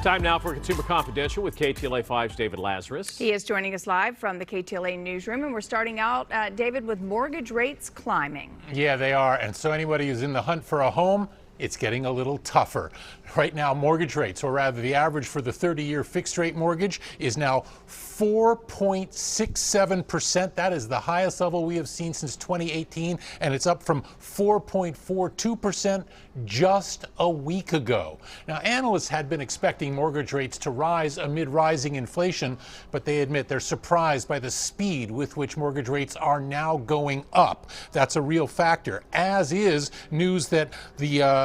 Time now for Consumer Confidential with KTLA 5's David Lazarus. He is joining us live from the KTLA newsroom, and we're starting out, David, with mortgage rates climbing. Yeah, they are. And so anybody who's in the hunt for a home, it's getting a little tougher. Right now, mortgage rates, or rather the average for the 30-year fixed rate mortgage, is now 4.67%. That is the highest level we have seen since 2018, and it's up from 4.42% just a week ago. Now, analysts had been expecting mortgage rates to rise amid rising inflation, but they admit they're surprised by the speed with which mortgage rates are now going up. That's a real factor, as is news that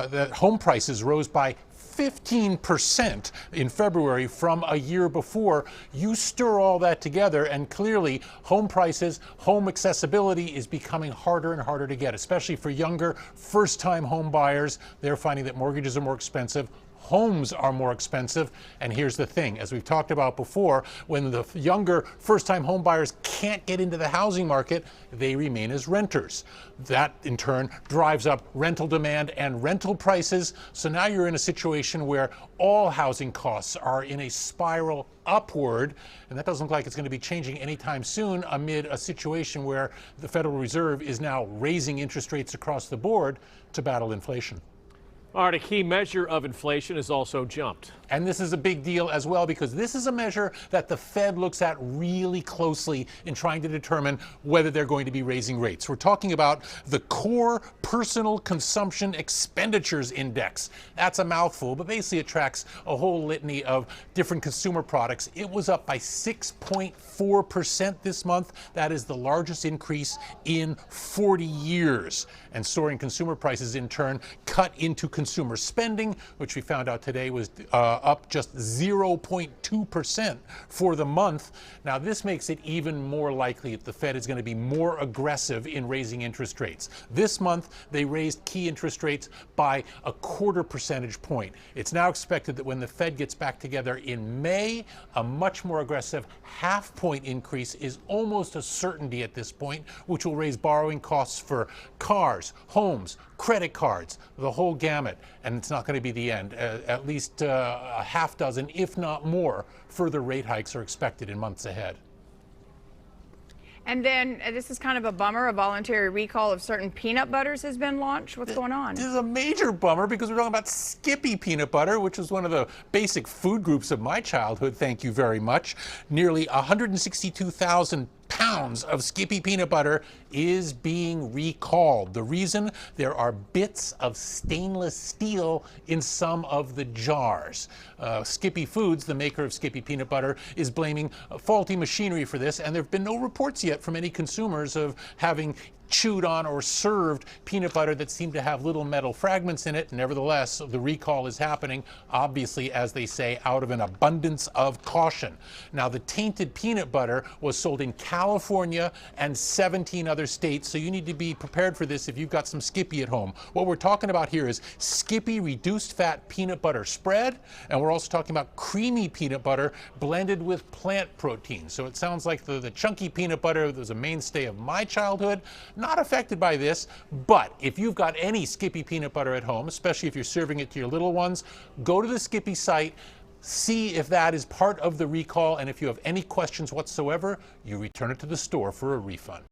that home prices rose by 15% in February from a year before. You stir all that together, and clearly home prices, home accessibility is becoming harder and harder to get, especially for younger first-time home buyers. They're finding that mortgages are more expensive. Homes are more expensive, and here's the thing, as we've talked about before, when the younger first-time home buyers can't get into the housing market, they remain as renters. That in turn drives up rental demand and rental prices. So now you're in a situation where all housing costs are in a spiral upward, and that doesn't look like it's going to be changing anytime soon amid a situation where the Federal Reserve is now raising interest rates across the board to battle inflation. All right, a key measure of inflation has also jumped. And this is a big deal as well, because this is a measure that the Fed looks at really closely in trying to determine whether they're going to be raising rates. We're talking about the Core Personal Consumption Expenditures Index. That's a mouthful, but basically it tracks a whole litany of different consumer products. It was up by 6.4% this month. That is the largest increase in 40 years. And soaring consumer prices, in turn, cut into consumer spending, which we found out today was up just 0.2% for the month. Now, this makes it even more likely that the Fed is going to be more aggressive in raising interest rates. This month, they raised key interest rates by a 1/4 percentage point. It's now expected that when the Fed gets back together in May, a much more aggressive 1/2 point increase is almost a certainty at this point, which will raise borrowing costs for cars, homes, credit cards, the whole gamut. And it's not going to be the end. At least a 6, if not more, further rate hikes are expected in months ahead. And then this is kind of a bummer. A voluntary recall of certain peanut butters has been launched. What's going on? This is a major bummer, because we're talking about Skippy peanut butter, which was one of the basic food groups of my childhood. Thank you very much. Nearly 162,000 pounds of Skippy peanut butter is being recalled. The reason? There are bits of stainless steel in some of the jars. Skippy Foods, the maker of Skippy peanut butter, is blaming faulty machinery for this, and there have been no reports yet from any consumers of having chewed on or served peanut butter that seemed to have little metal fragments in it. Nevertheless, the recall is happening, obviously, as they say, out of an abundance of caution. Now, the tainted peanut butter was sold in California and 17 other states, so you need to be prepared for this if you've got some Skippy at home. What we're talking about here is Skippy reduced fat peanut butter spread, and we're also talking about creamy peanut butter blended with plant protein. So it sounds like the chunky peanut butter that was a mainstay of my childhood, not affected by this. But if you've got any Skippy peanut butter at home, especially if you're serving it to your little ones, go to the Skippy site, see if that is part of the recall, and if you have any questions whatsoever, you return it to the store for a refund.